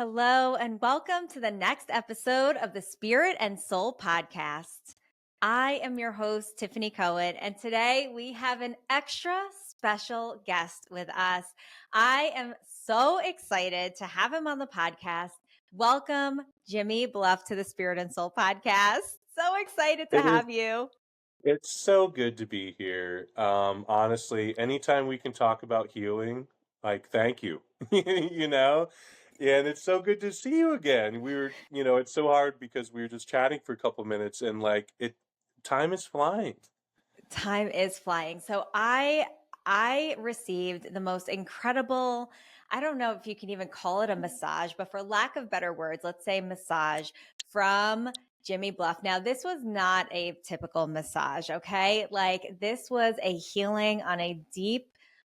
Hello, and welcome to the next episode of the Spirit and Soul podcast. I am your host, Tiffany Cohen, and today we have an extra special guest with us. I am so excited to have him on the podcast. Welcome, Jimmy Bluff, to the Spirit and Soul podcast. So excited to It is. have you. It's so good to be here. Honestly, anytime we can talk about healing, like, thank you. you know? And it's so good to see you again. It's so hard because we were just chatting for a couple minutes and time is flying. Time is flying. So I received the most incredible, I don't know if you can even call it a massage, but for lack of better words, let's say massage from Jimmy Bluff. Now, this was not a typical massage, okay? Like this was a healing on a deep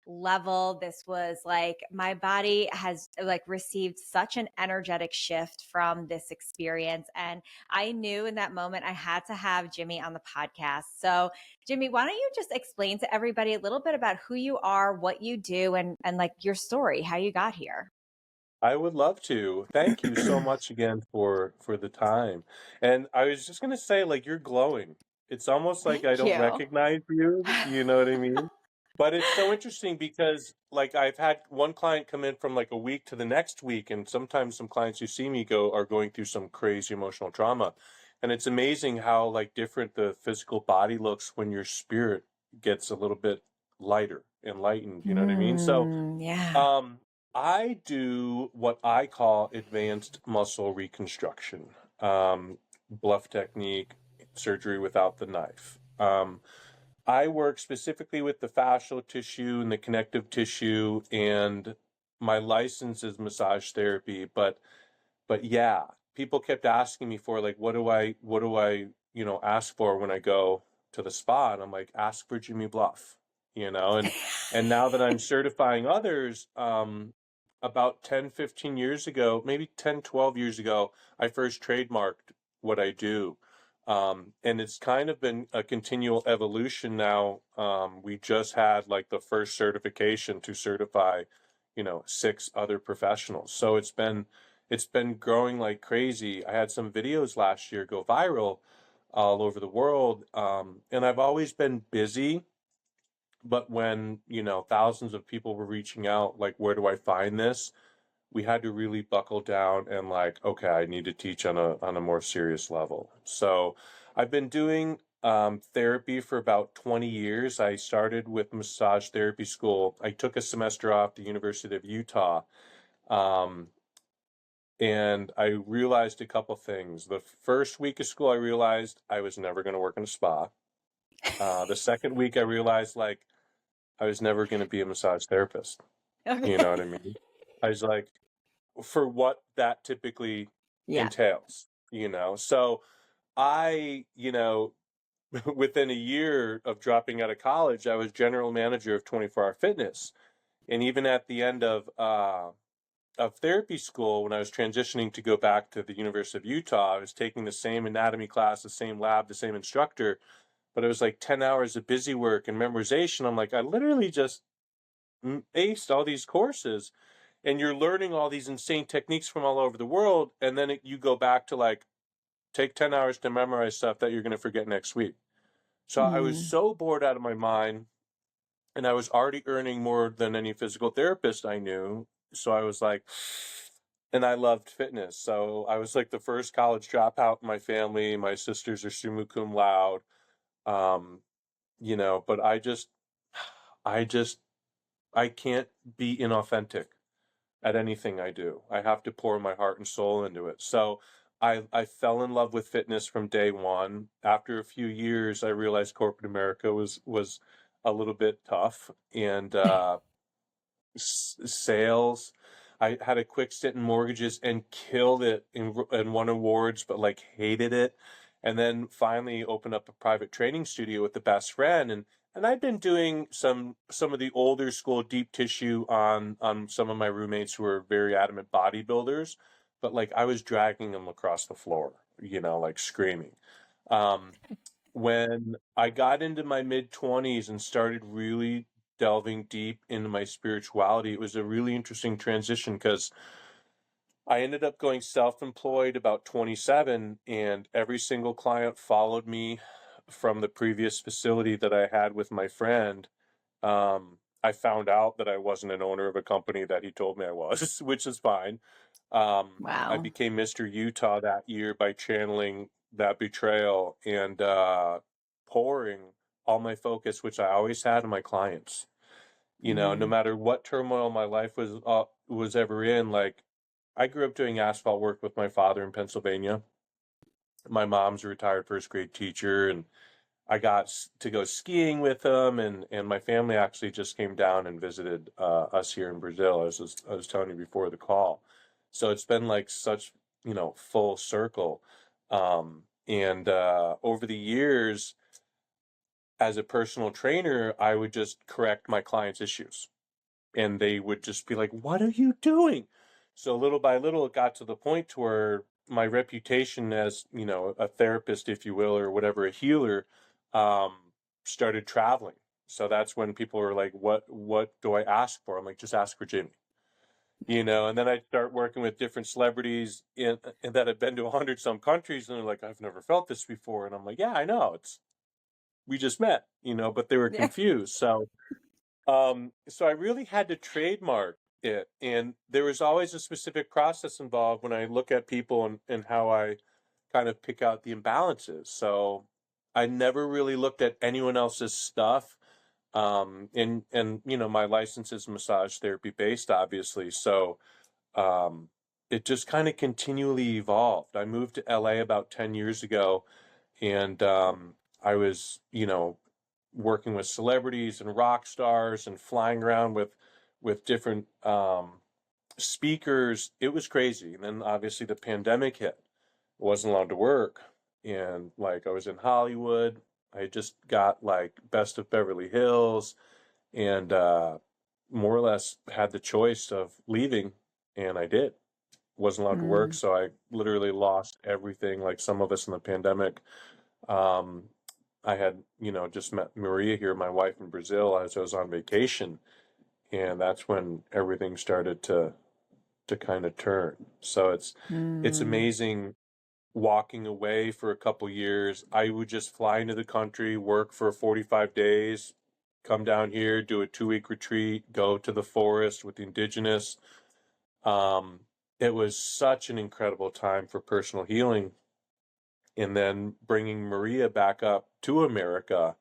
level. This was like my body has like received such an energetic shift from this experience, and I knew in that moment I had to have Jimmy on the podcast. So Jimmy, why don't you just explain to everybody a little bit about who you are, what you do, and like your story, how you got here? I would love to. Thank you so much again for the time. And I was just gonna say, like, you're glowing. It's almost like I Thank don't you. recognize you, you know what I mean? But it's so interesting because like I've had one client come in from like a week to the next week, and sometimes some clients who see me go are going through some crazy emotional trauma. And it's amazing how like different the physical body looks when your spirit gets a little bit lighter, enlightened, you know what I mean? So Yeah. um, I do what I call advanced muscle reconstruction, bluff technique, surgery without the knife. I work specifically with the fascial tissue and the connective tissue, and my license is massage therapy. But yeah, people kept asking me for like, what do I ask for when I go to the spa? And I'm like, ask for Jimmy Bluff, and now that I'm certifying others, about 10, 15 years ago, maybe 10, 12 years ago, I first trademarked what I do. And it's kind of been a continual evolution now. We just had like the first certification to certify, 6 other professionals. So it's been growing like crazy. I had some videos last year go viral all over the world. And I've always been busy, but when, thousands of people were reaching out, like, where do I find this? We had to really buckle down and like, okay, I need to teach on a more serious level. So I've been doing therapy for about 20 years. I started with massage therapy school. I took a semester off the University of Utah. Um, and I realized a couple things. The first week of school, I realized I was never going to work in a spa. The second week, I realized like I was never going to be a massage therapist. You Okay. know what I mean? I was like, for what that typically Yeah. entails. So I, within a year of dropping out of college, I was general manager of 24-Hour Fitness. And even at the end of therapy school, when I was transitioning to go back to the University of Utah, I was taking the same anatomy class, the same lab, the same instructor, but it was like 10 hours of busy work and memorization. I'm like, I literally just aced all these courses, and you're learning all these insane techniques from all over the world, and then you go back to like take 10 hours to memorize stuff that you're going to forget next week. So I was Mm. so bored out of my mind, and I was already earning more than any physical therapist I knew. So I was like, and I loved fitness. So I was like the first college dropout in my family. My sisters are summa cum laude. Um, but I just, I can't be inauthentic at anything I do. I have to pour my heart and soul into it. So I fell in love with fitness from day one. After a few years, I realized corporate America was a little bit tough, and sales. I had a quick stint in mortgages and killed it and won awards, but like hated it. And then finally opened up a private training studio with the best friend, and I'd been doing some of the older school deep tissue on some of my roommates who were very adamant bodybuilders, but like I was dragging them across the floor, like screaming. Um, when I got into my mid 20s and started really delving deep into my spirituality, it was a really interesting transition because I ended up going self-employed about 27, and every single client followed me from the previous facility that I had with my friend. I found out that I wasn't an owner of a company that he told me I was, which is fine. I Wow. became Mr. Utah that year by channeling that betrayal and pouring all my focus, which I always had, on my clients. You know, no Mm. matter what turmoil my life was ever in, like I grew up doing asphalt work with my father in Pennsylvania. My mom's a retired first grade teacher, and I got to go skiing with him, and my family actually just came down and visited us here in Brazil, as I was telling you before the call. So it's been like such, full circle. And over the years, as a personal trainer, I would just correct my clients' issues, and they would just be like, "What are you doing?" So little by little, it got to the point to where my reputation as, a therapist, if you will, or whatever, a healer, um, started traveling. So that's when people were like, "What do I ask for?" I'm like, "Just ask for Jimmy." And then I'd start working with different celebrities in that had been to 100 some countries, and they're like, "I've never felt this before," and I'm like, "Yeah, I know. We just met," but they were Yeah. confused. So I really had to trademark it, and there was always a specific process involved when I look at people, and how I kind of pick out the imbalances. So I never really looked at anyone else's stuff. And my license is massage therapy based, obviously. So um, it just kind of continually evolved. I moved to LA about 10 years ago, and I was, working with celebrities and rock stars and flying around with different speakers. It was crazy. And then obviously the pandemic hit. I wasn't allowed to work, and like I was in Hollywood. I just got like Best of Beverly Hills, and more or less had the choice of leaving, and I did. Wasn't allowed to work, Mm. so I literally lost everything. Like some of us in the pandemic, um, I had, just met Maria here, my wife in Brazil, as I was on vacation, and that's when everything started to kind of turn. So it's Mm. amazing walking away for a couple years. I would just fly into the country, work for 45 days, come down here, do a 2-week retreat, go to the forest with the indigenous. Um, it was such an incredible time for personal healing. And then bringing Maria back up to America,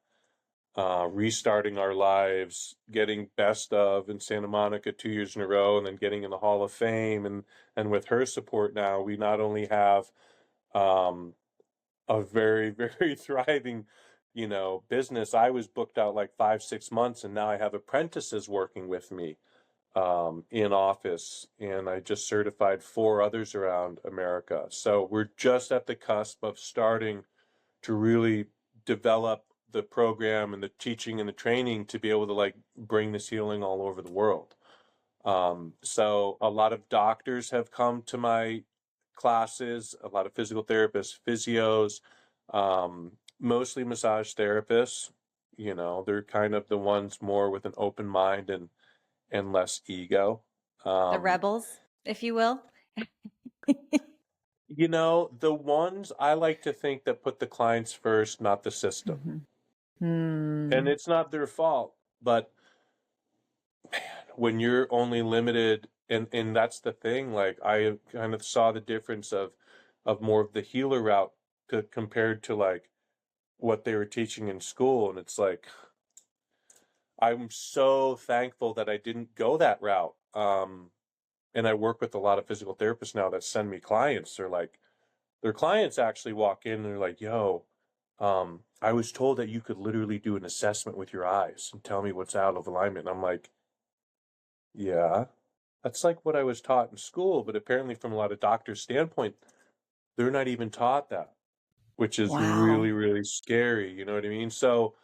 restarting our lives, getting Best of in Santa Monica 2 years in a row, and then getting in the Hall of Fame. And with her support now, we not only have um, a very, very thriving, business. I was booked out like 5, 6 months, and now I have apprentices working with me in office, and I just certified 4 others around America. So we're just at the cusp of starting to really develop the program and the teaching and the training to be able to like bring this healing all over the world. So a lot of doctors have come to my classes, a lot of physical therapists, physios, mostly massage therapists. They're kind of the ones more with an open mind and less ego. The Um, rebels, if you will. the ones I like to think that put the clients first, not the system. Mhm. And Hmm. it's not their fault, but when you're only limited, and that's the thing, like I kind of saw the difference of more of the healer route compared to like what they were teaching in school, and it's like I'm so thankful that I didn't go that route. And I work with a lot of physical therapists now that send me clients. They're like, their clients actually walk in and they're like, "Yo, I was told that you could literally do an assessment with your eyes and tell me what's out of alignment." And I'm like, "Yeah, that's like what I was taught in school, but apparently from a lot of doctors' standpoint, they're not even taught that, which is Wow. really, really scary." You know what I mean? So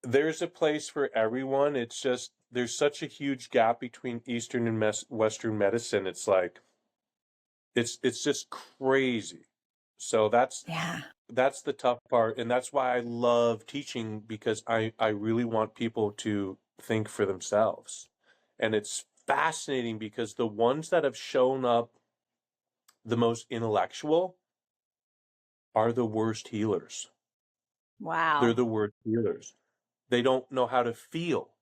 there's a place for everyone. It's just there's such a huge gap between Eastern and Western medicine. It's like it's just crazy. So Yeah. that's the tough part, and that's why I love teaching, because I really want people to think for themselves. And it's fascinating because the ones that have shown up the most intellectual are the worst healers. They're Wow. the worst healers. They don't know how to feel.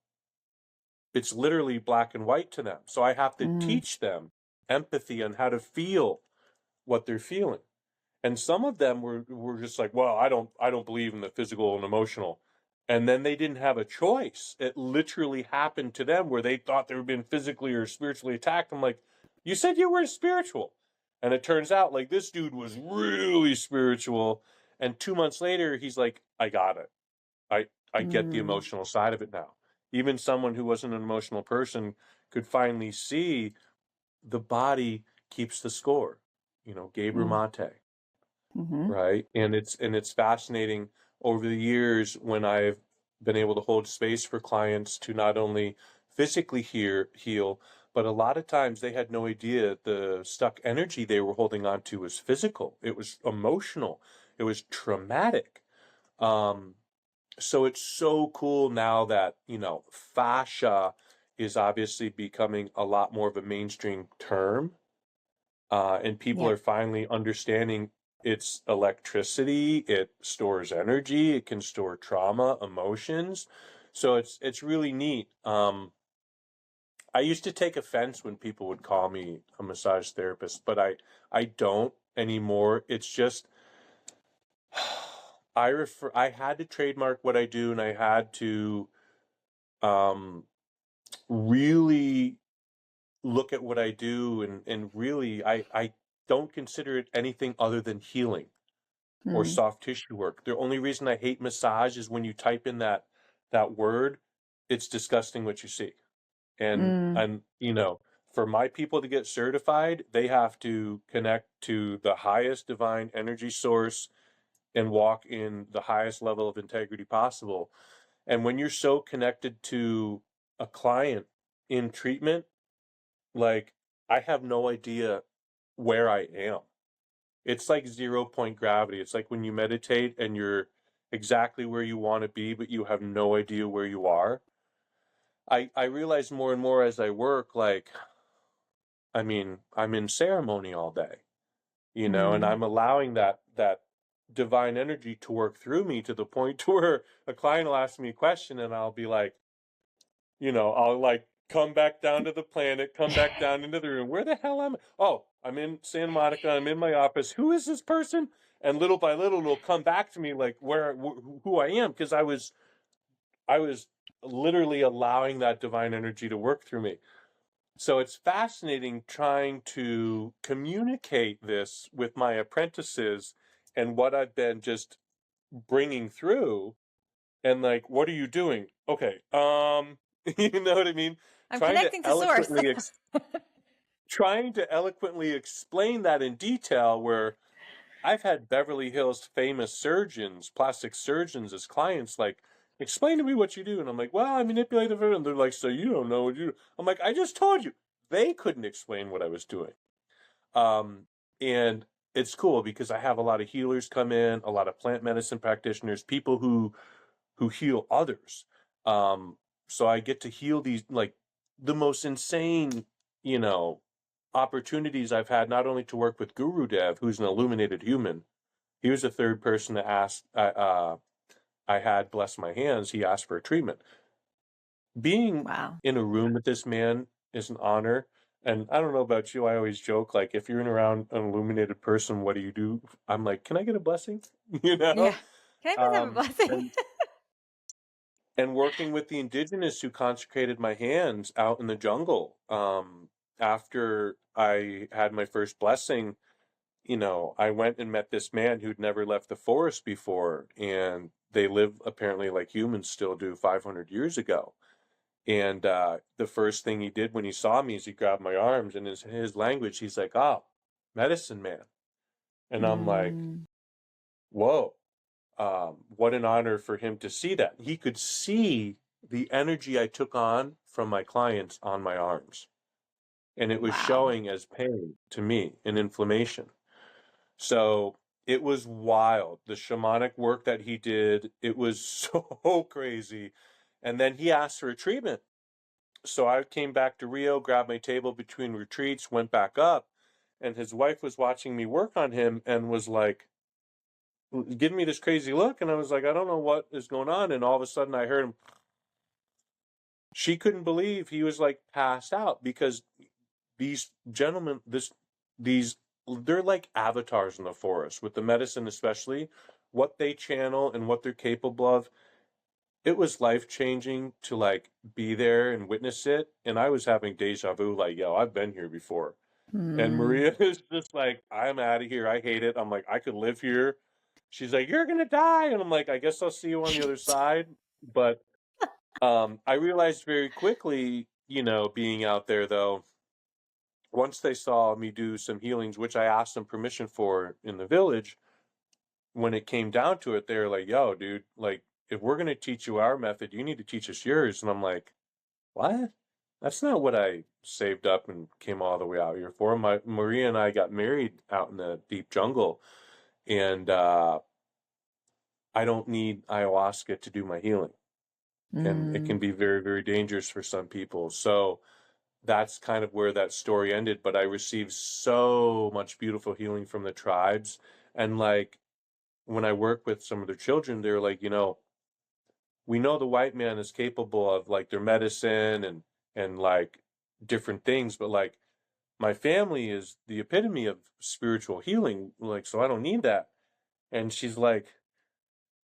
It's literally black and white to them. So I have to Mm. teach them empathy on how to feel what they're feeling. And some of them were just like, well, I don't believe in the physical and emotional. And then they didn't have a choice. It literally happened to them where they thought they were being physically or spiritually attacked. I'm like, you said you were spiritual. And it turns out like this dude was really spiritual. And 2 months later, he's like, I got it. I get the Mm. emotional side of it now. Even someone who wasn't an emotional person could finally see the body keeps the score. Gabriel Mm. Mate, Mm-hmm. right? And it's fascinating over the years when I've been able to hold space for clients to not only physically heal, but a lot of times they had no idea the stuck energy they were holding on to was physical. It was emotional. It was traumatic. Um, so it's so cool now that, fascia is obviously becoming a lot more of a mainstream term. And people Yeah. are finally understanding it's electricity, it stores energy, it can store trauma, emotions. So it's really neat. I used to take offense when people would call me a massage therapist, but I don't anymore. It's just I had to trademark what I do, and I had to um really look at what I do, and really I don't consider it anything other than healing or Mm. soft tissue work. The only reason I hate massage is when you type in that word, it's disgusting what you see. And Mm. and for my people to get certified, they have to connect to the highest divine energy source and walk in the highest level of integrity possible. And when you're so connected to a client in treatment, like I have no idea where I am. It's like 0 point gravity. It's like when you meditate and you're exactly where you want to be, but you have no idea where you are. I realize more and more as I work, like, I mean, I'm in ceremony all day, and Mm. I'm allowing that divine energy to work through me to the point to where a client will ask me a question and I'll be like, I'll like come back down to the planet, come back down into the room. Where the hell am I? Oh, I'm in Santa Monica. I'm in my office. Who is this person? And little by little, it'll come back to me like who I am, because I was literally allowing that divine energy to work through me. So it's fascinating trying to communicate this with my apprentices and what I've been just bringing through, and like, what are you doing? Okay, you know what I mean? I'm Trying to connecting to source. eloquently trying to eloquently explain that in detail, where I've had Beverly Hills famous surgeons, plastic surgeons as clients, like, explain to me what you do. And I'm like, well, I manipulate the food. And they're like, so you don't know what you do. I'm like, I just told you. They couldn't explain what I was doing. Um, and it's cool because I have a lot of healers come in, a lot of plant medicine practitioners, people who heal others. Um, so I get to heal these, like, the most insane, you know, opportunities I've had, not only to work with Guru Dev, who's an illuminated human. He was the third person to ask, I had bless my hands. He asked for a treatment. Being Wow. in a room with this man is an honor. And I don't know about you, I always joke, like, if you're in around an illuminated person, what do you do? I'm like, can I get a blessing? you Yeah. know? Can I please have a Um, blessing? and and working with the indigenous who consecrated my hands out in the jungle. After I had my first blessing, I went and met this man who'd never left the forest before, and they live apparently like humans still do 500 years ago. And the first thing he did when he saw me is he grabbed my arms, and in his language, he's like, "Oh, medicine man." And I'm like, Mm. "Whoa." What an honor for him to see that. He could see the energy I took on from my clients on my arms, and it was Wow. showing as pain to me and inflammation. So it was wild. The shamanic work that he did, it was so crazy. And then he asked for a treatment. So I came back to Rio, grabbed my table between retreats, went back up, and his wife was watching me work on him and was like giving me this crazy look. And I was like, I don't know what is going on. And all of a sudden I heard him. She couldn't believe he was like passed out because these gentlemen, these, they're like avatars in the forest with the medicine, especially what they channel and what they're capable of. It was life changing to like be there and witness it. And I was having deja vu, like, yo, I've been here before. And Mm. Maria is just like, I'm out of here. I hate it. I'm like, I could live here. She's like, you're gonna die. And I'm like, I guess I'll see you on the other side. But I realized very quickly, being out there though, once they saw me do some healings, which I asked them permission for in the village, when it came down to it, they were like, yo, dude, like, if we're gonna teach you our method, you need to teach us yours. And I'm like, what? That's not what I saved up and came all the way out here for. Maria and I got married out in the deep jungle, and I don't need ayahuasca to do my healing, and it can Mm. be very, very dangerous for some people. So that's kind of where that story ended. But I received so much beautiful healing from the tribes, and like when I work with some of their children, they're like, we know the white man is capable of like their medicine and like different things, but like my family is the epitome of spiritual healing, like, so I don't need that. And she's like,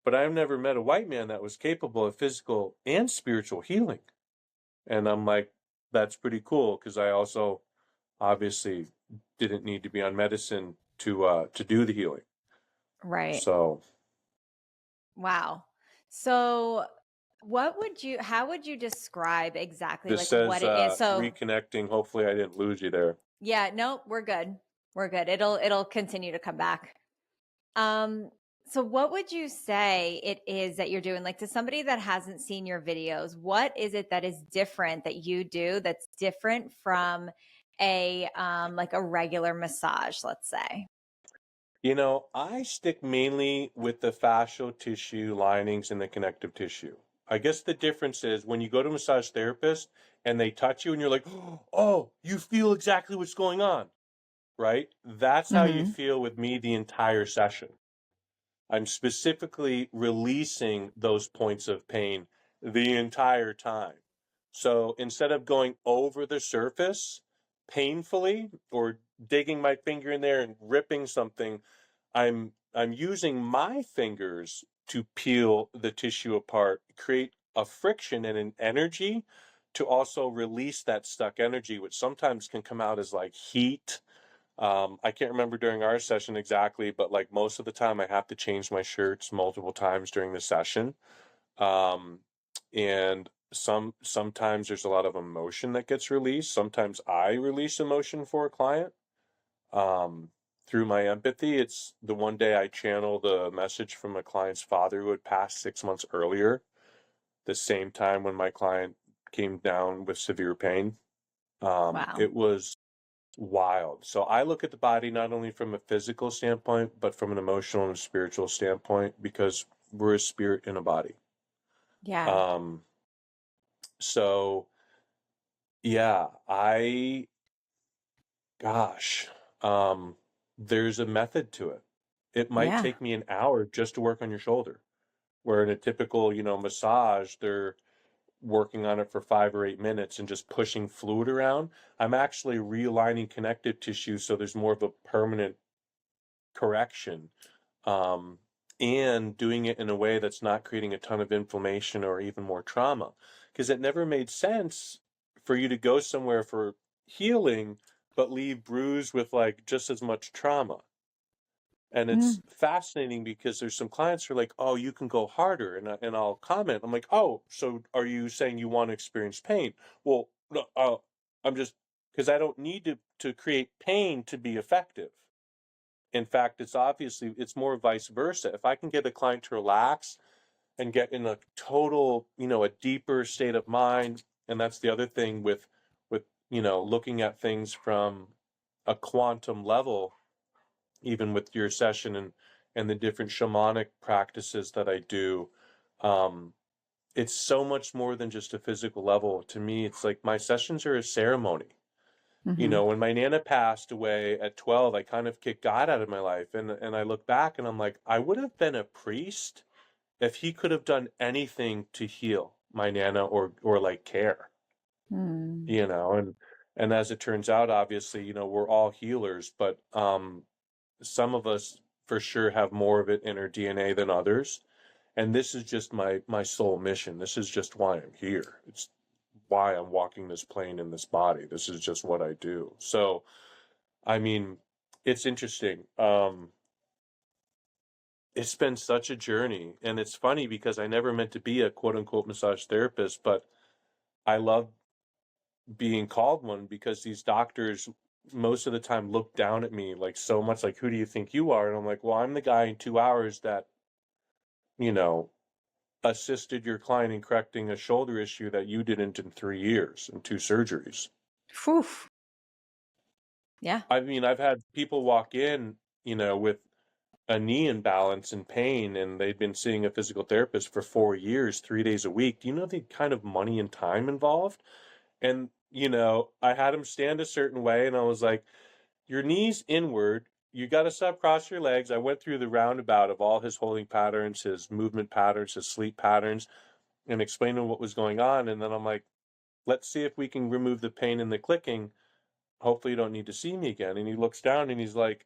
but I've never met a white man that was capable of physical and spiritual healing. And I'm like, that's pretty cool, because I also obviously didn't need to be on medicine to do the healing. Right. So Wow. So how would you describe exactly this like what says it is? So reconnecting. Hopefully I didn't lose you there. yeah, no, we're good. We're good. It'll continue to come back. Um, so what would you say it is that you're doing? Like to somebody that hasn't seen your videos, what is it that is different that you do that's different from a like a regular massage, let's say? I stick mainly with the fascial tissue linings and the connective tissue. I guess the difference is when you go to a massage therapist and they touch you and you're like, oh, you feel exactly what's going on, right? That's how you Mm-hmm. feel with me the entire session. I'm specifically releasing those points of pain the entire time. So instead of going over the surface painfully or digging my finger in there and ripping something, I'm using my fingers to peel the tissue apart, create a friction and an energy to also release that stuck energy, which sometimes can come out as like heat. I can't remember during our session exactly, but like most of the time I have to change my shirts multiple times during the session. Um, and sometimes there's a lot of emotion that gets released. Sometimes I release emotion for a client. Um, Through my empathy, it's the one day I channel the message from a client's father who had passed 6 months earlier, the same time when my client came down with severe pain. Wow. It was wild. So I look at the body not only from a physical standpoint, but from an emotional and spiritual standpoint, because we're a spirit in a body. Yeah. Um, so yeah, gosh, um, there's a method to it. It might Yeah. take me an hour just to work on your shoulder, where in a typical, massage, they're working on it for 5 or 8 minutes and just pushing fluid around. I'm actually realigning connective tissue so there's more of a permanent correction, um, and doing it in a way that's not creating a ton of inflammation or even more trauma. Because it never made sense for you to go somewhere for healing, but leave bruised with like just as much trauma. And Mm. it's fascinating because there's some clients who are like, oh, you can go harder. And I'll comment, I'm like, oh, so are you saying you want to experience pain? Well, no, I'm just, because I don't need to create pain to be effective. In fact, it's more vice versa. If I can get a client to relax and get in a total, a deeper state of mind, and that's the other thing with looking at things from a quantum level, even with your session and the different shamanic practices that I do, um, it's so much more than just a physical level. To me, it's like my sessions are a ceremony. You Hmm. know, when my Nana passed away at 12, I kind of kicked God out of my life. And I look back and I'm like, I would have been a priest if he could have done anything to heal my Nana or like care, Mm. you know, and as it turns out, obviously, you know, we're all healers, but some of us for sure have more of it in our DNA than others. And this is just my soul mission. This is just why I'm here. It's why I'm walking this plane in this body. This is just what I do. So, I mean, it's interesting. It's been such a journey, and it's funny because I never meant to be a quote unquote massage therapist, but I love being called one because these doctors most of the time look down at me like so much like, who do you think you are? And I'm like, well, I'm the guy in 2 hours that, you know, assisted your client in correcting a shoulder issue that you didn't in 3 years and 2 surgeries. Phew. Yeah. I mean, I've had people walk in, you know, with a knee imbalance and pain, and they'd been seeing a physical therapist for 4 years, 3 days a week. Do you know the kind of money and time involved? And, you know, I had him stand a certain way, and I was like, your knees inward. You got to stop cross your legs. I went through the roundabout of all his holding patterns, his movement patterns, his sleep patterns, and explaining what was going on. And then I'm like, let's see if we can remove the pain and the clicking. Hopefully, you don't need to see me again. And he looks down and he's like,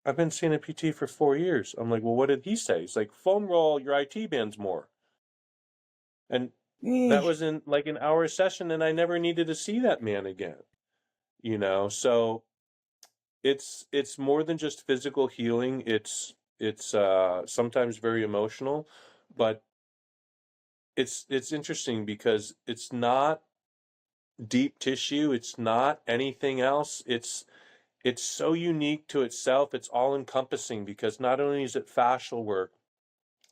I've been seeing a PT for 4 years. I'm like, well, what did he say? He's like, foam roll your IT bands more. And that Eesh. was in like an hour session, and I never needed to see that man again. You know, so it's more than just physical healing. It's sometimes very emotional, but it's interesting because it's not deep tissue. It's not anything else. It's so unique to itself. It's all encompassing because not only is it fascial work,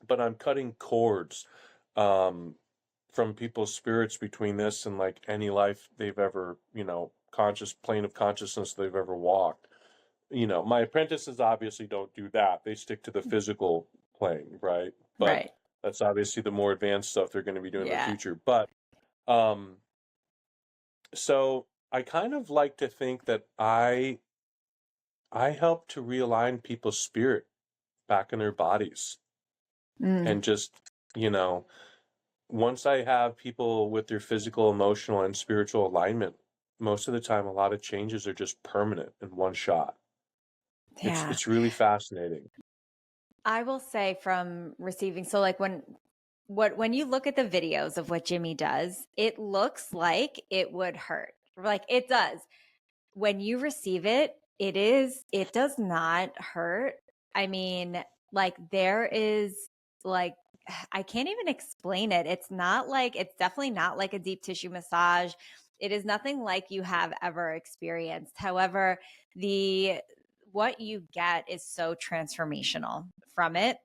but I'm cutting cords um, from people's spirits between this and like any life they've ever, you know, conscious plane of consciousness they've ever walked. You know, my apprentices obviously don't do that. They stick to the physical plane, right? But Right. that's obviously the more advanced stuff they're going to be doing in the Yeah. future. But um, so I kind of like to think that I help to realign people's spirit back in their bodies Mm. and just, you know, once I have people with their physical, emotional, and spiritual alignment, most of the time, a lot of changes are just permanent in one shot. It's Yeah. it's really fascinating. I will say from receiving, so like when you look at the videos of what Jimmy does, it looks like it would hurt. Like it does. When you receive it, it does not hurt. I mean, like there is like I can't even explain it. It's definitely not like a deep tissue massage. It is nothing like you have ever experienced. However, the what you get is so transformational from it.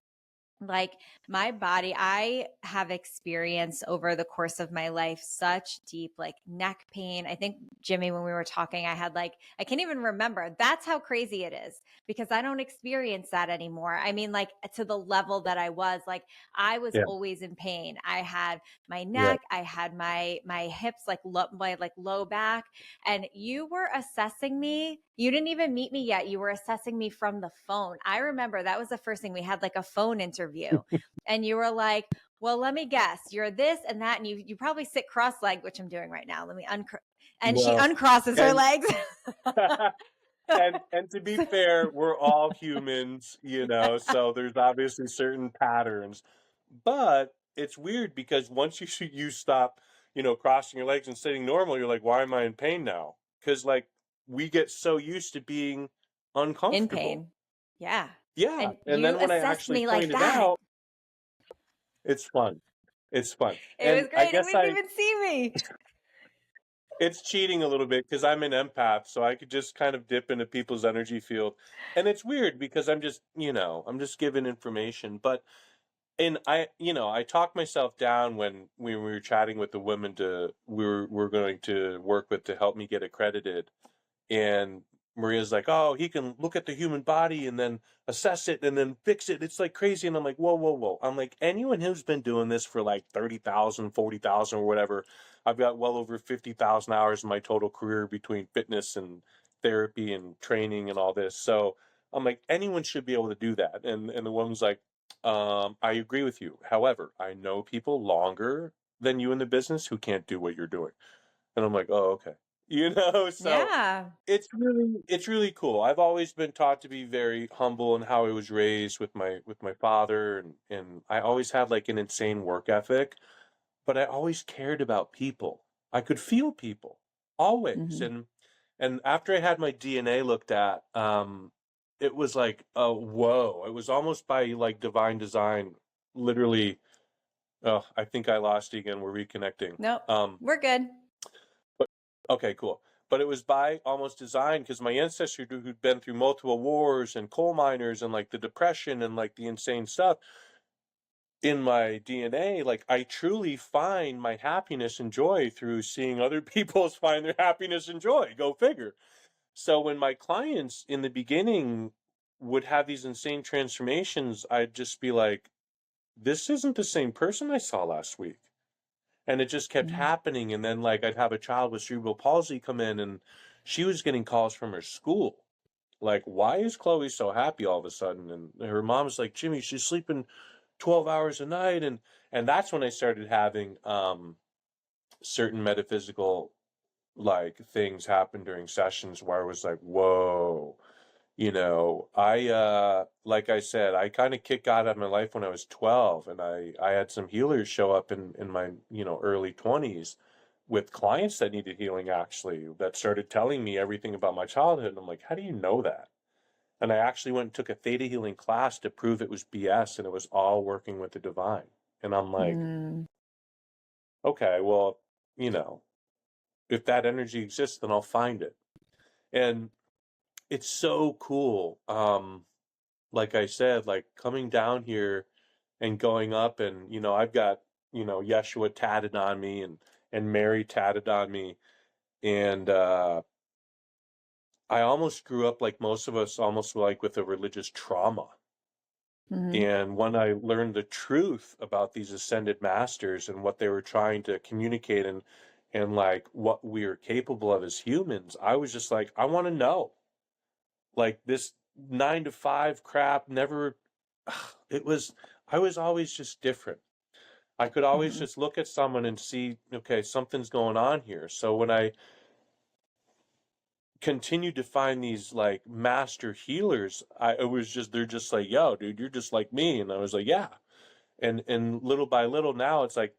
Like my body, I have experienced over the course of my life such deep like neck pain. I think Jimmy, when we were talking, I had like, I can't even remember. That's how crazy it is because I don't experience that anymore. I mean, like to the level that I was, like I was Yeah, always in pain. I had my yeah. neck, I had my hips, like my like low back, and you were assessing me. You didn't even meet me yet. You were assessing me from the phone. I remember that was the first thing we had, like a phone interview. And you were like, well, let me guess, you're this and that. And you probably sit cross-legged, which I'm doing right now. Let me and she Well, uncrosses her and legs. and to be fair, we're all humans, you know, so there's obviously certain patterns. But it's weird because once you stop, you know, crossing your legs and sitting normal, you're like, why am I in pain now? Because like we get so used to being In uncomfortable. pain. Yeah. Yeah. And And you then when I assessed actually me like point it that. out, it's fun. It's fun. It And was I great. It guess wouldn't even see me. it's cheating a little bit because I'm an empath, so I could just kind of dip into people's energy field. And it's weird because I'm just, you know, I'm just giving information. But and I, you know, I talked myself down when we were chatting with the women we're going to work with to help me get accredited. And Maria's like, oh, he can look at the human body and then assess it and then fix it. It's like crazy. And I'm like, whoa, whoa, whoa. I'm like, anyone who's been doing this for like 30,000, 40,000 or whatever, I've got well over 50,000 hours in my total career between fitness and therapy and training and all this. So I'm like, anyone should be able to do that. And the woman's like, I agree with you. However, I know people longer than you in the business who can't do what you're doing. And I'm like, oh, okay. So Yeah. it's really cool. I've always been taught to be very humble in how I was raised with my father, and I always had like an insane work ethic, but I always cared about people. I could feel people always. Mhm. And after I had my DNA looked at, it was like, whoa. It was almost by like divine design, literally. Oh, I think I lost you again. We're reconnecting. Nope. Um, We're good. But okay, cool. But it was by almost design because my ancestor who'd been through multiple wars and coal miners and like the depression and like the insane stuff in my DNA, like I truly find my happiness and joy through seeing other people's find their happiness and joy. Go figure. So when my clients in the beginning would have these insane transformations, I'd just be like, this isn't the same person I saw last week. And it just kept Mhm. happening. And then like I'd have a child with cerebral palsy come in, and she was getting calls from her school like, why is Chloe so happy all of a sudden? And her mom's like, Jimmy, she's sleeping 12 hours a night. And that's when I started having certain metaphysical like things happen during sessions where I was like, whoa. I like I said, I kind of kicked God out of my life when I was 12, and I had some healers show up in my, early 20s with clients that needed healing, actually, that started telling me everything about my childhood. And I'm like, how do you know that? And I actually went and took a theta healing class to prove it was BS and it was all working with the divine. And I'm like, Mm. okay, well, you know, if that energy exists, then I'll find it. And it's so cool. Like I said, like coming down here and going up, and I've got Yeshua tatted on me, and Mary tatted on me, and I almost grew up like most of us, almost like with a religious trauma. Mhm. And when I learned the truth about these ascended masters and what they were trying to communicate, and like what we are capable of as humans, I was just like, I want to know. Like this 9 to 5 crap never, it was, I was always just different. I could always Mhm. just look at someone and see, okay, something's going on here. So when I continued to find these like master healers, it was just, they're just like, yo, dude, you're just like me. And I was like, yeah. And little by little now it's like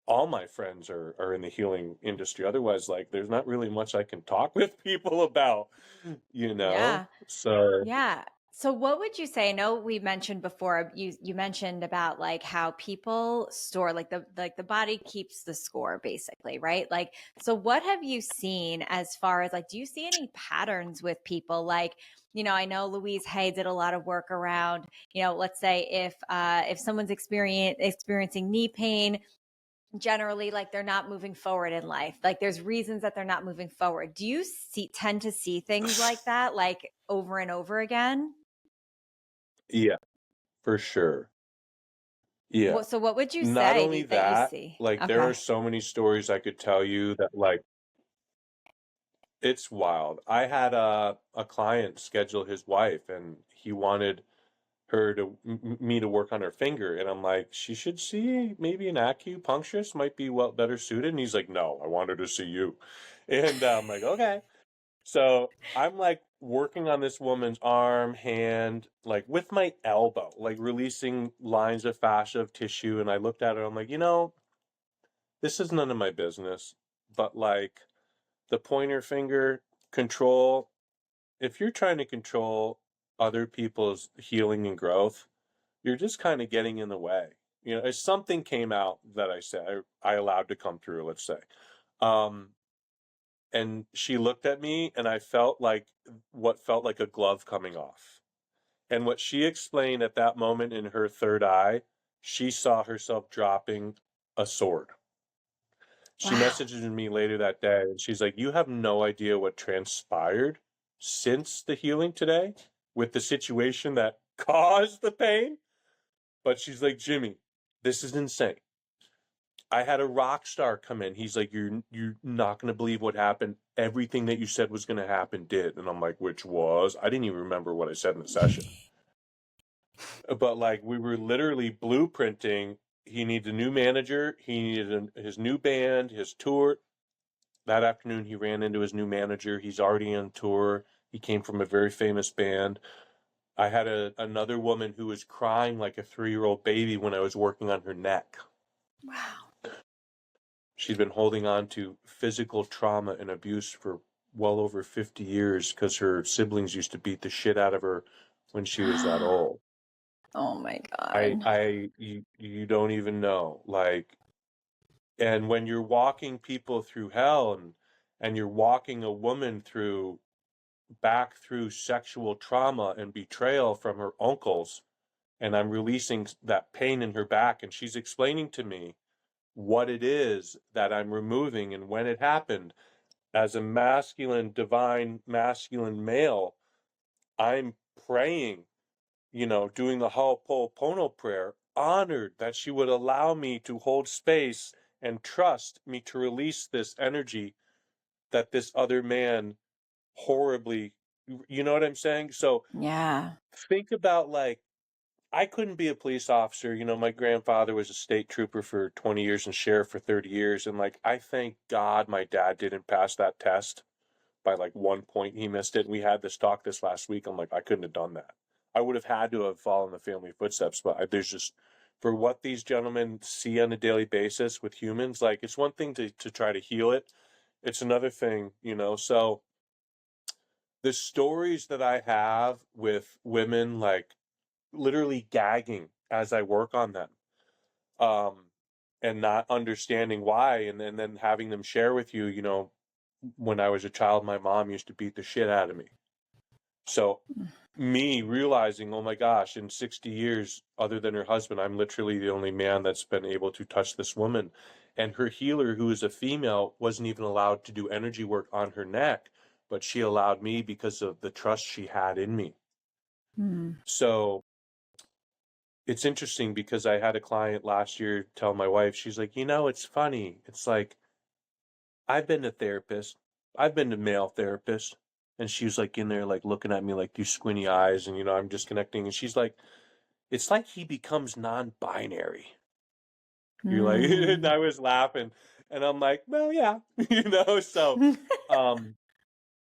all my friends are in the healing industry. Otherwise, like there's not really much I can talk with people about, you know? Yeah. So Yeah. So what would you say? I know we mentioned before, you mentioned about like how people store like the body keeps the score basically, right? Like so what have you seen as far as like do you see any patterns with people like I know Louise Hay did a lot of work around, let's say if someone's experiencing knee pain, generally like they're not moving forward in life, like there's reasons that they're not moving forward. Do you tend to see things like that like over and over again? yeah, for sure. Yeah. So what would you Not say only that you that, see? like there are Okay. so many stories I could tell you that like it's wild. I had a client schedule his wife, and he wanted her to me to work on her finger, and I'm like, she should see maybe an acupuncturist might be well better suited. And he's like, no, I want her to see you. And I'm like, okay. So I'm like working on this woman's arm, hand, like with my elbow, like releasing lines of fascia of tissue. And I looked at her, I'm like, this is none of my business, but like the pointer finger control, if you're trying to control other people's healing and growth, you're just kind of getting in the way. If something came out that I said I allowed to come through, let's say, um, and she looked at me, and I felt like what felt like a glove coming off. And what she explained at that moment in her third eye, she saw herself dropping a sword. She Wow. messaged me later that day, and she's like, you have no idea what transpired. since the healing today with the situation that caused the pain. But she's like, Jimmy, this is insane. I had a rock star come in. He's like, you're not going to believe what happened. Everything that you said was going to happen did. And I'm like, which was? I didn't even remember what I said in the session. But like, we were literally blueprinting. He needs a new manager. He needed his new band, his tour. That afternoon, he ran into his new manager. He's already on tour. He came from a very famous band. I had another woman who was crying like a 3-year-old baby when I was working on her neck. Wow. She'd been holding on to physical trauma and abuse for well over 50 years because her siblings used to beat the shit out of her when she was that old. Oh my God. You don't even know. Like, and when you're walking people through hell and you're walking a woman back through sexual trauma and betrayal from her uncles, and I'm releasing that pain in her back, and she's explaining to me what it is that I'm removing and when it happened. As a masculine, divine, masculine male, I'm praying, doing the Ho'oponopono prayer, honored that she would allow me to hold space and trust me to release this energy that this other man horribly, you know what I'm saying? So Yeah. think about, like, I couldn't be a police officer. My grandfather was a state trooper for 20 years and sheriff for 30 years. And like, I thank God my dad didn't pass that test. By like 1 point he missed it. And we had this talk this last week. I'm like, I couldn't have done that. I would have had to have followed the family footsteps. But there's just, for what these gentlemen see on a daily basis with humans, like, it's one thing to try to heal it. It's another thing, so the stories that I have with women, like, literally gagging as I work on them, um, and not understanding why, and then having them share with you, when I was a child, my mom used to beat the shit out of me. So me realizing, oh my gosh, in 60 years, other than her husband, I'm literally the only man that's been able to touch this woman. And her healer, who is a female, wasn't even allowed to do energy work on her neck, but she allowed me because of the trust she had in me. Mm. So it's interesting because I had a client last year tell my wife, she's like, it's funny. It's like, I've been to therapists, I've been to male therapists. And she was like in there, like looking at me like these squinty eyes, and I'm disconnecting. And she's like, it's like he becomes non-binary. You're like, and Mm. I was laughing, and I'm like, well, yeah, so, um,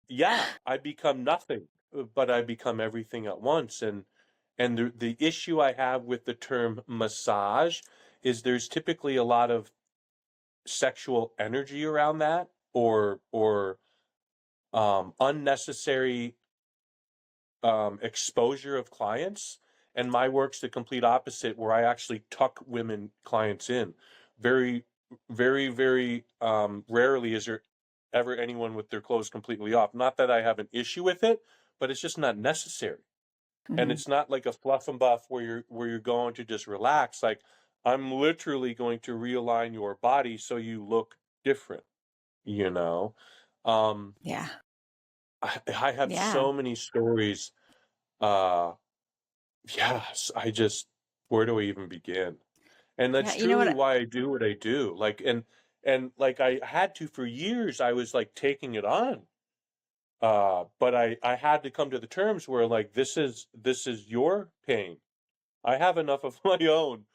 yeah, I become nothing, but I become everything at once. And the issue I have with the term massage is there's typically a lot of sexual energy around that, or unnecessary exposure of clients. And my work's the complete opposite, where I actually tuck women clients in. Very, very, very rarely is there ever anyone with their clothes completely off. Not that I have an issue with it, but it's just not necessary. And Mhm. it's not like a fluff and buff where you're going to just relax. Like, I'm literally going to realign your body so you look different, you know. Um, Yeah. I have Yeah. so many stories. Uh, yes, where do I even begin? And that's Yeah. You know truly what? why I do what I do. Like, and like, I had to for years. I was like taking it on. But I had to come to the terms where, like, this is your pain. I have enough of my own.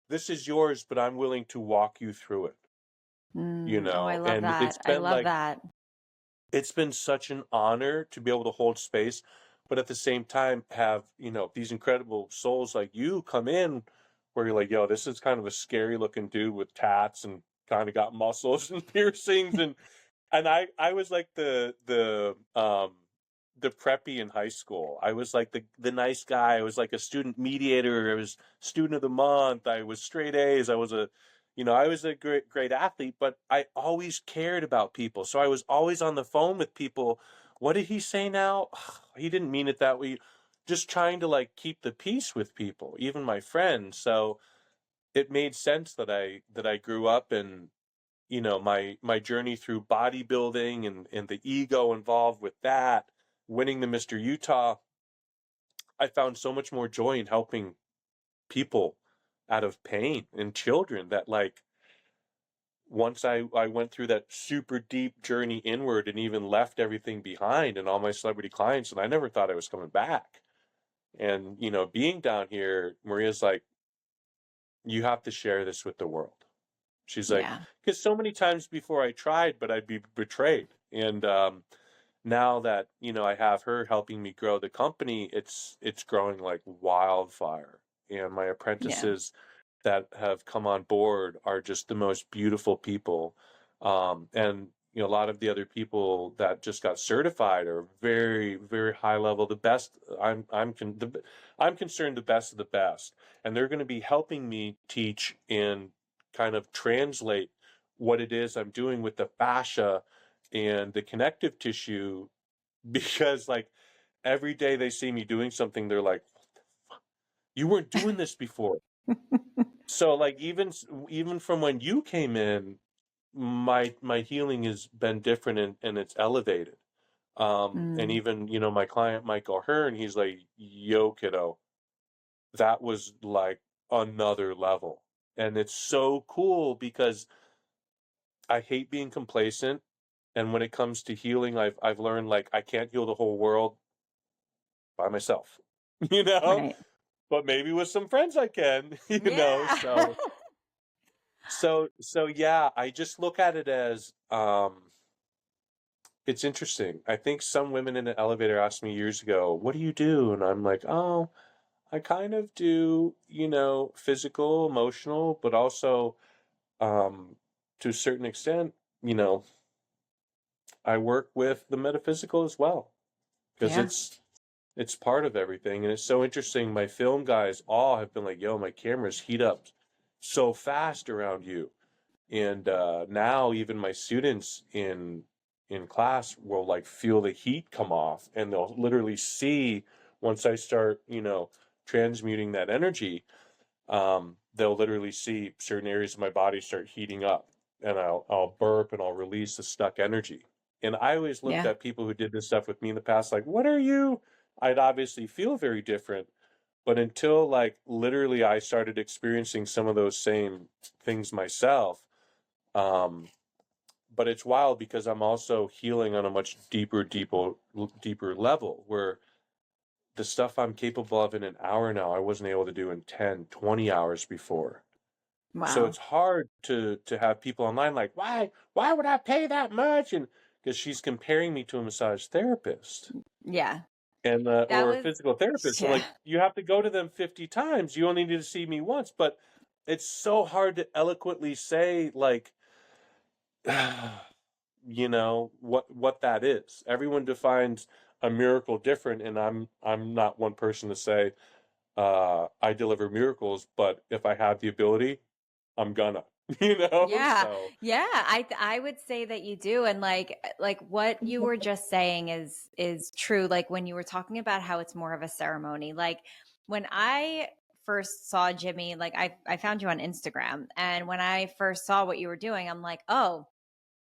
This is yours, but I'm willing to walk you through it, Oh, I love and that. I love that. it's been such an honor to be able to hold space, but at the same time have, these incredible souls like you come in where you're like, yo, this is kind of a scary looking dude with tats and kind of got muscles and piercings, and I was like the preppy in high school. I was like the nice guy. I was like a student mediator. I was student of the month. I was straight A's. I was a great athlete, but I always cared about people. So I was always on the phone with people. What did he say now? He didn't mean it that way. Just trying to like keep the peace with people, even my friends. So it made sense that I grew up in, my journey through bodybuilding and the ego involved with that. winning the Mr. Utah, I found so much more joy in helping people out of pain and children that like once I went through that super deep journey inward and even left everything behind and all my celebrity clients, and I never thought I was coming back. And, you know, being down here, Maria's like, you have to share this with the world. She's like, Yeah. because so many times before I tried, but I'd be betrayed. And now that, you know, I have her helping me grow the company, it's growing like wildfire. And my Yeah. apprentices that have come on board are just the most beautiful people. And you know, a lot of the other people that just got certified are very, very high level, the best. I'm concerned the best of the best, and they're going to be helping me teach and kind of translate what it is I'm doing with the fascia and the connective tissue, because like every day they see me doing something, they're like, you weren't doing this before. So like even from when you came in, my healing has been different and it's elevated. And Mm, even, you know, my client Mike O'Hearn, he's like, yo, kiddo, that was like another level. And it's so cool because I hate being complacent. And when it comes to healing, I've learned like I can't heal the whole world by myself, you know, right. but maybe with some friends I can, you know. Yeah. So yeah, I just look at it as it's interesting. I think some women in the elevator asked me years ago, "What do you do?" And I'm like, "Oh, I kind of do, you know, physical, emotional, but also to a certain extent, you know, I work with the metaphysical as well because Yeah. it's part of everything." And it's so interesting. My film guys all have been like, "Yo, my cameras heat up so fast around you." And now even my students in class will like feel the heat come off, and they'll literally see once I start, you know, transmuting that energy, they'll literally see certain areas of my body start heating up, and I'll burp and I'll release the stuck energy. And I always looked Yeah. at people who did this stuff with me in the past like, what are you? I'd obviously feel very different, but until like literally I started experiencing some of those same things myself, um, but it's wild because I'm also healing on a much deeper level where the stuff I'm capable of in an hour now, I wasn't able to do in 10, 20 hours before. So Wow. it's hard to have people online like, why would I pay that much? And because she's comparing me to a massage therapist Yeah. and That or a was, physical therapist. I'm yeah. like, you have to go to them 50 times. You only need to see me once. But it's so hard to eloquently say like you know what that is. Everyone defines a miracle different, and I'm not one person to say I deliver miracles, but if I have the ability, I'm gonna, you know. Yeah. So Yeah, I would say that you do, and like what you were just saying is true. Like when you were talking about how it's more of a ceremony. Like when I first saw Jimmy, like I found you on Instagram, and when I first saw what you were doing, I'm like, "Oh,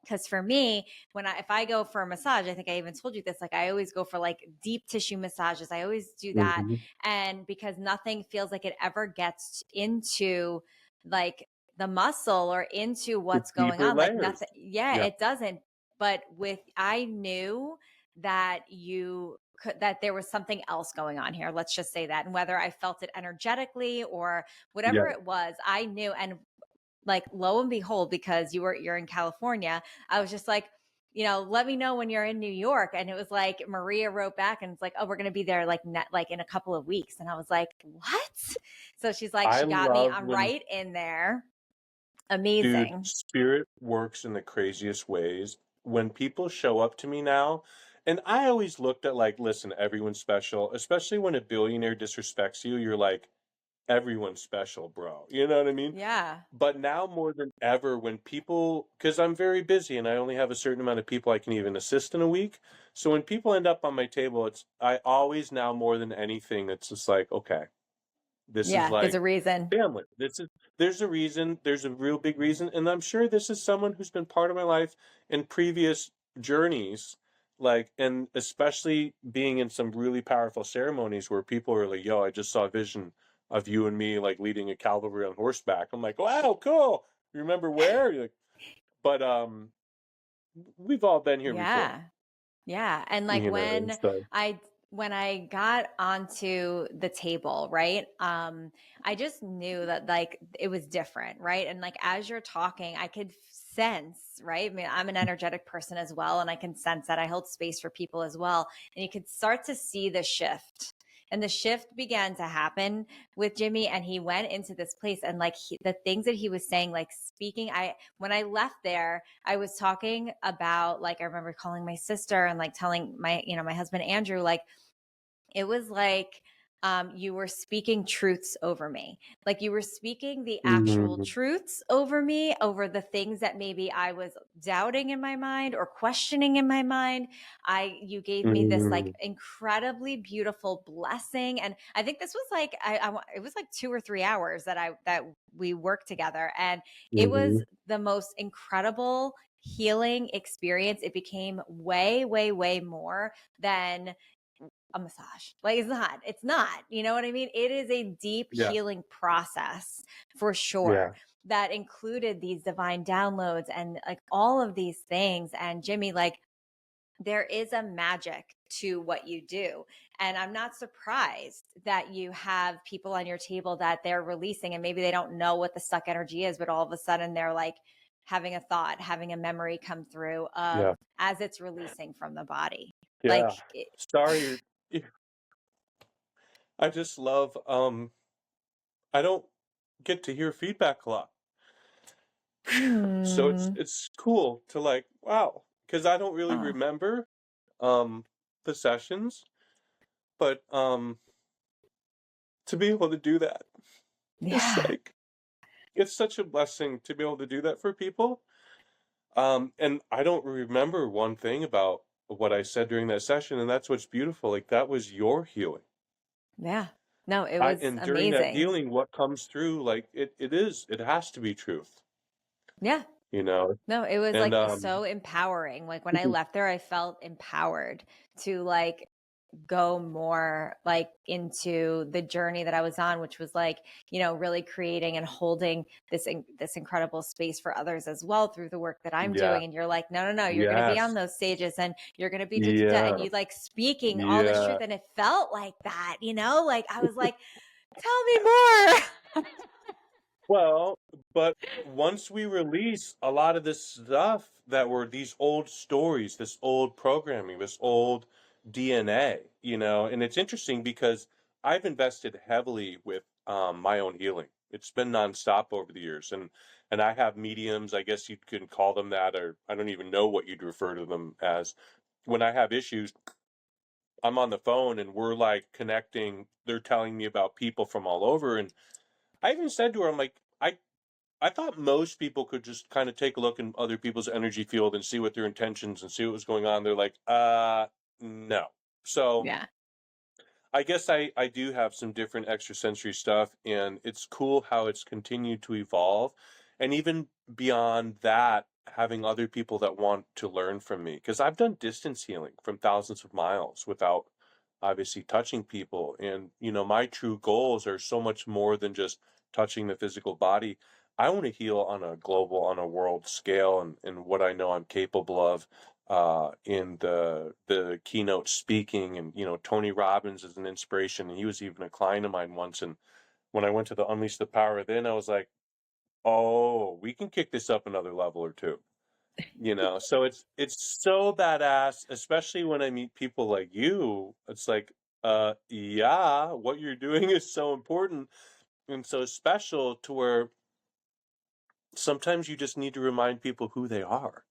because for me, if I go for a massage, I think I even told you this, like I always go for like deep tissue massages. I always do that. mhm. And because nothing feels like it ever gets into like the muscle or into The what's going deeper on, like layers. nothing, yeah, Yeah, it doesn't. But I knew that that there was something else going on here. Let's just say that. And whether I felt it energetically or whatever yeah. it was, I knew. And like lo and behold, because you're in California, I was just like, let me know when you're in New York. And it was like Maria wrote back and it's like, oh, we're gonna be there like like in a couple of weeks. And I was like, what? So she's like, I she got me. love I'm when right in there. dude, Amazing. spirit works in the craziest ways. When people show up to me now, and I always looked at like, listen, everyone's special, especially when a billionaire disrespects you, you're like, everyone's special, bro. You know what I mean? Yeah. But now more than ever, when people, because I'm very busy and I only have a certain amount of people I can even assist in a week. So when people end up on my table, I always now more than anything, it's just like, okay, this is Yeah. There's like a reason. family. There's a reason, there's a real big reason. And I'm sure this is someone who's been part of my life in previous journeys. Like, and especially being in some really powerful ceremonies where people are like, yo, I just saw a vision of you and me like leading a cavalry on horseback. I'm like, wow, cool. You remember where? You're like, but we've all been here before, Yeah. Yeah. And like you know, and so when I got onto the table, right? I just knew that like it was different, right? And like as you're talking, I could sense, right? I mean, I'm an energetic person as well, and I can sense that I hold space for people as well. And you could start to see the shift. And the shift began to happen with Jimmy, and he went into this place, and like the things that he was saying, like speaking, when I left there, I was talking about, like, I remember calling my sister and like telling my, my husband, Andrew, like, it was like, you were speaking truths over me. Like you were speaking the actual Mhm, truths over me, over the things that maybe I was doubting in my mind or questioning in my mind. You gave me this like mhm, incredibly beautiful blessing. And I think this was like, it was like 2 or 3 hours that we worked together. And it was mhm. the most incredible healing experience. It became way, way, way more than a massage. Like it's not, you know what I mean? It is a deep Yeah, healing process for sure yeah, that included these divine downloads and like all of these things. And Jimmy, like there is a magic to what you do. And I'm not surprised that you have people on your table that they're releasing and maybe they don't know what the stuck energy is, but all of a sudden they're like having a thought, having a memory come through of yeah, as it's releasing from the body. Like yeah. Sorry, I just love, I don't get to hear feedback a lot. So Hmm. it's cool to like, wow, because I don't really Oh, remember the sessions, but to be able to do that, it's yeah. like it's such a blessing to be able to do that for people. And I don't remember one thing about what I said during that session, and that's what's beautiful. Like that was your healing. Yeah. No, it I was and during that amazing. healing, what comes through, like it has to be truth, Yeah. you know. No, it was And like so empowering. Like when I left there, I felt empowered to like go more like into the journey that I was on, which was like, really creating and holding this incredible space for others as well through the work that I'm yeah, doing. And you're like, no, no, no, you're going to be on yes, those stages and you're going to be da, da, da, and yeah, you like speaking all this truth. yeah. And it felt like that, like I was like, tell me more. Well, but once we release a lot of this stuff that were these old stories, this old programming, this old DNA, and it's interesting because I've invested heavily with my own healing. It's been nonstop over the years, and I have mediums, I guess you could call them that, or I don't even know what you'd refer to them as. When I have issues, I'm on the phone and we're like connecting. They're telling me about people from all over, and I even said to her, I'm like, I thought most people could just kind of take a look in other people's energy field and see what their intentions and see what was going on. They're like, no. So Yeah. I guess I do have some different extrasensory stuff, and it's cool how it's continued to evolve. And even beyond that, having other people that want to learn from me, because I've done distance healing from thousands of miles without obviously touching people. And, my true goals are so much more than just touching the physical body. I want to heal on a global, on a world scale, and what I know I'm capable of in the keynote speaking. And Tony Robbins is an inspiration, and he was even a client of mine once. And when I went to the Unleash the Power Within, I was like, oh, we can kick this up another level or two. So it's so badass, especially when I meet people like you. It's like, yeah, what you're doing is so important and so special, to where sometimes you just need to remind people who they are.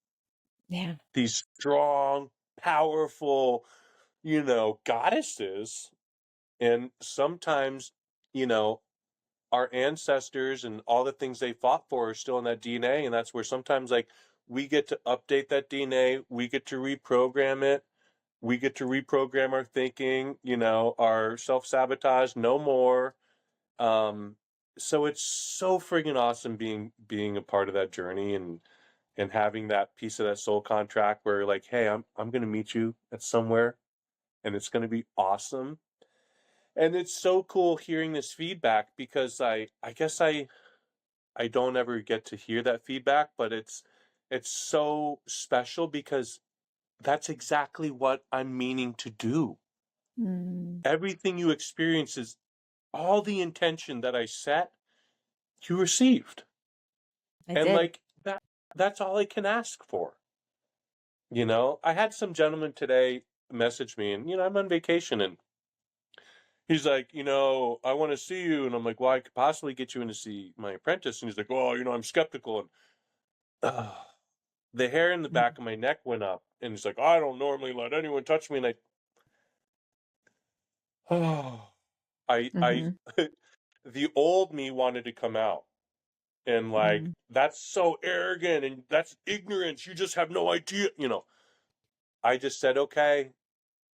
Yeah. These strong, powerful, goddesses. And sometimes, you know, our ancestors and all the things they fought for are still in that DNA. And that's where sometimes, like, we get to update that DNA, we get to reprogram it, we get to reprogram our thinking, our self sabotage, no more. Um, so it's so friggin' awesome being a part of that journey. and having that piece of that soul contract where you're like, hey, I'm going to meet you at somewhere and it's going to be awesome. And it's so cool hearing this feedback because I guess I don't ever get to hear that feedback, but it's so special because that's exactly what I'm meaning to do. Mm. Everything you experience is all the intention that I set, you received. I And did. like that's all I can ask for. I had some gentleman today message me and I'm on vacation and he's like, I want to see you. And I'm like, well, I could possibly get you in to see my apprentice. And he's like, oh, I'm skeptical. And the hair in the back of my neck went up. And he's like, I don't normally let anyone touch me. And I, Mm-hmm. the old me wanted to come out. And like, Mm. that's so arrogant and that's ignorance. You just have no idea. I just said, okay,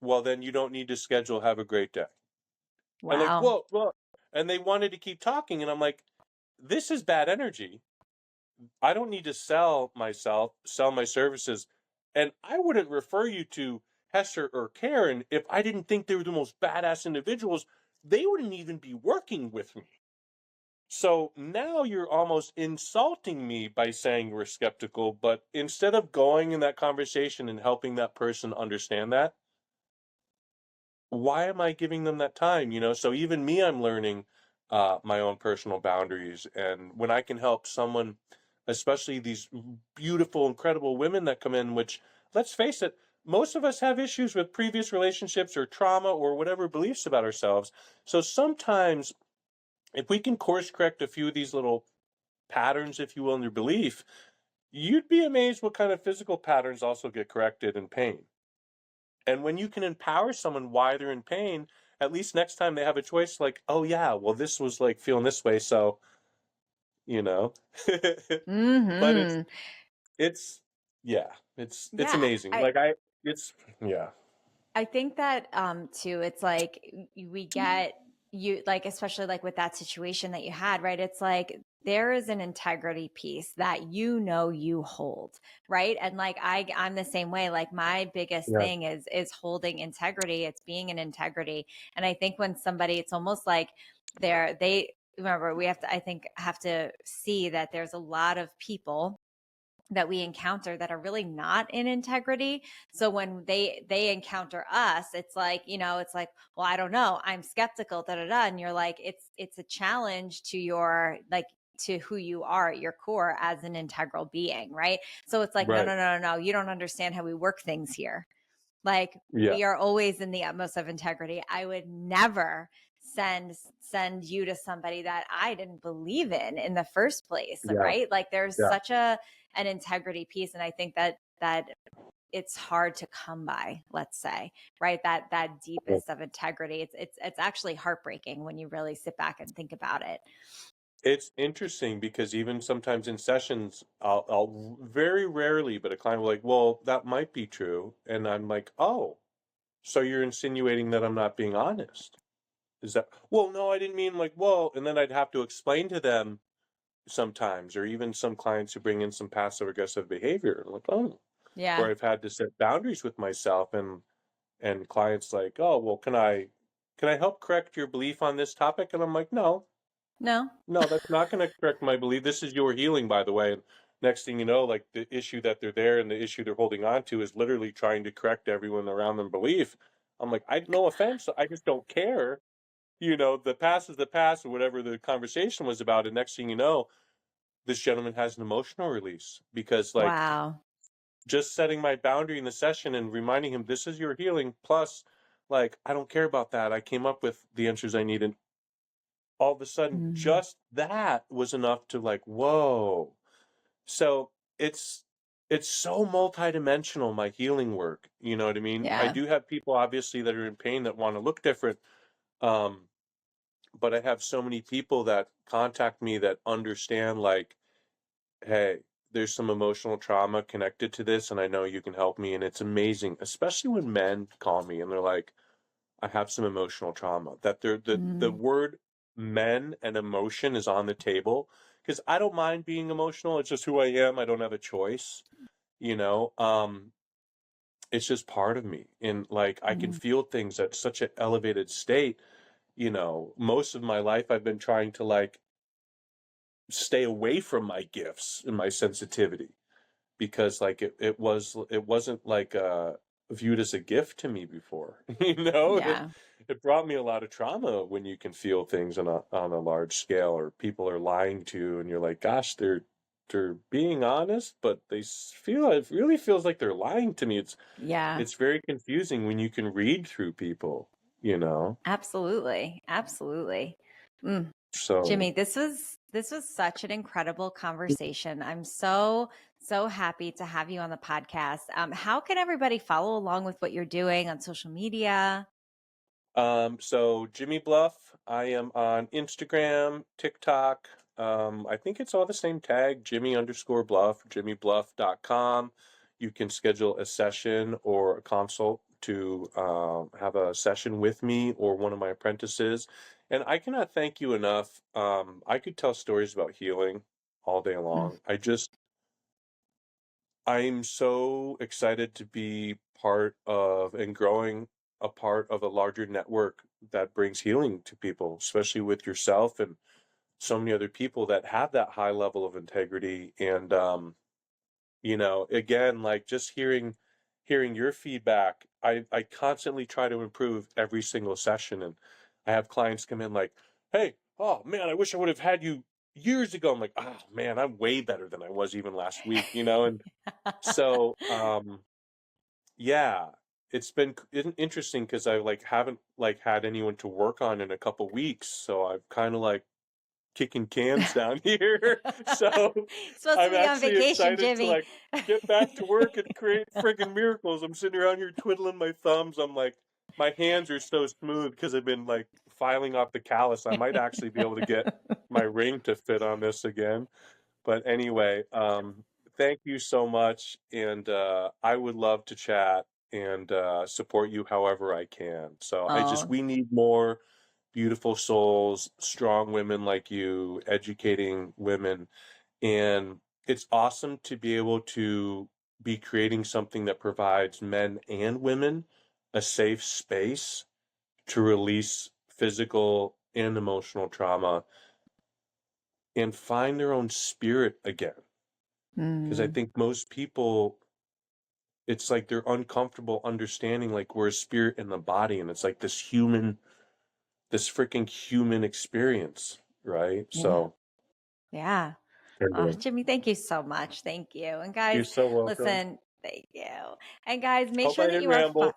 well, then you don't need to schedule. Have a great day. And like, Wow. whoa. And they wanted to keep talking. And I'm like, this is bad energy. I don't need to sell myself, sell my services. And I wouldn't refer you to Hester or Karen if I didn't think they were the most badass individuals. They wouldn't even be working with me. So now you're almost insulting me by saying we're skeptical. But instead of going in that conversation and helping that person understand that, why am I giving them that time? So even me, I'm learning my own personal boundaries. And when I can help someone, especially these beautiful, incredible women that come in, which let's face it, most of us have issues with previous relationships or trauma or whatever beliefs about ourselves. So sometimes if we can course correct a few of these little patterns, if you will, in your belief, you'd be amazed what kind of physical patterns also get corrected in pain. And when you can empower someone why they're in pain, at least next time they have a choice, like, oh yeah, well, this was like feeling this way, so you know. But it's Mm-hmm. it's yeah, it's Yeah. amazing. Like it's yeah. I think that too, it's like we get you like, especially like with that situation that you had, right? It's like there is an integrity piece that you hold, right? And like I'm the same way. Like my biggest Yeah. thing is holding integrity. It's being in integrity. And I think when somebody, it's almost like they remember we have to, I think have to see that there's a lot of people that we encounter that are really not in integrity. So when they encounter us, it's like, it's like, well, I don't know, I'm skeptical, da da da. And you're like, it's a challenge to your like to who you are at your core as an integral being, right? So it's like, no, Right. no, no, no, no, you don't understand how we work things here. Like Yeah. we are always in the utmost of integrity. I would never send you to somebody that I didn't believe in the first place, Yeah. right? Like there's Yeah. such an integrity piece, and I think that it's hard to come by, let's say, right? That deepest of integrity. It's actually heartbreaking when you really sit back and think about it. It's interesting because even sometimes in sessions, I'll very rarely, but a client will like, well, that might be true. And I'm like, oh, so you're insinuating that I'm not being honest. Is that, well, no, I didn't mean like, well, and then I'd have to explain to them sometimes, or even some clients who bring in some passive aggressive behavior. I'm like, oh, Yeah. or I've had to set boundaries with myself and clients like, oh, well, can I help correct your belief on this topic? And I'm like, no, No. no, that's not going to correct my belief. This is your healing, by the way. And next thing you know, like the issue that they're there and the issue they're holding on to is literally trying to correct everyone around them belief. I'm like, no offense, I just don't care. The past is the past or whatever the conversation was about. And next thing you know, this gentleman has an emotional release because like Wow. just setting my boundary in the session and reminding him this is your healing. Plus, like, I don't care about that. I came up with the answers I needed. All of a sudden, Mm. just that was enough to like, whoa. So it's so multidimensional, my healing work. You know what I mean? I Yeah. do have people obviously that are in pain that want to look different. Um, but I have so many people that contact me that understand like, hey, there's some emotional trauma connected to this, and I know you can help me. And it's amazing, especially when men call me and they're like, I have some emotional trauma. That the Mm. word men and emotion is on the table because I don't mind being emotional. It's just who I am. I don't have a choice, you know. It's just part of me, and like I can Mhm. feel things at such an elevated state. You know, most of my life I've been trying to like stay away from my gifts and my sensitivity because like it wasn't like viewed as a gift to me before. You know, Yeah. it brought me a lot of trauma when you can feel things on a large scale, or people are lying to you and you're like, gosh, they're being honest, but feel, it really feels like they're lying to me. Yeah. It's very confusing when you can read through people, you know. Absolutely. Absolutely. Mm. So Jimmy, this was such an incredible conversation. I'm so happy to have you on the podcast. How can everybody follow along with what you're doing on social media? So Jimmy Bluff, I am on Instagram, TikTok. I think it's all the same tag, Jimmy_Bluff, JimmyBluff.com. You can schedule a session or a consult to have a session with me or one of my apprentices. And I cannot thank you enough. I could tell stories about healing all day Mm. long. I'm so excited to be part of and growing a part of a larger network that brings healing to people, especially with yourself and so many other people that have that high level of integrity. And you know, again, like just hearing your feedback, I constantly try to improve every single session. And I have clients come in like, hey, oh man, I wish I would have had you years ago. I'm like, oh man, I'm way better than I was even last week, you know. And so, yeah, it's been interesting because I like haven't like had anyone to work on in a couple weeks, so I'm kind of like kicking cans down here. So Supposed to I'm be on actually vacation, excited to Jimmy. like get back to work and create friggin' miracles. I'm sitting around here twiddling my thumbs. I'm like, my hands are so smooth because I've been like filing off the callus. I might actually be able to get my ring to fit on this again. But anyway, thank you so much, and I would love to chat and support you however I can. So Oh, we need more beautiful souls, strong women like you, educating women, and it's awesome to be able to be creating something that provides men and women a safe space to release physical and emotional trauma and find their own spirit again. Because I mm, think most people, it's like they're uncomfortable understanding like we're a spirit in the body, and it's like this freaking human experience, right? yeah. So, Yeah. Oh, anyway, Jimmy, thank you so much. Thank you. And you're guys, so welcome. listen, thank you. And guys, make Hope sure I that didn't you are ramble.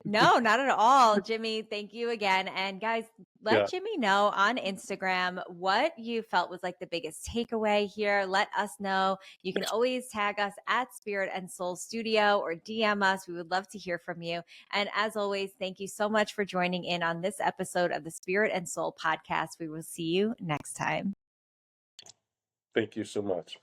no, not at all. Jimmy, thank you again. And guys, let Yeah, Jimmy know on Instagram what you felt was like the biggest takeaway here. Let us know. You can always tag us at Spirit and Soul Studio or DM us. We would love to hear from you. And as always, thank you so much for joining in on this episode of the Spirit and Soul podcast. We will see you next time. thank you so much.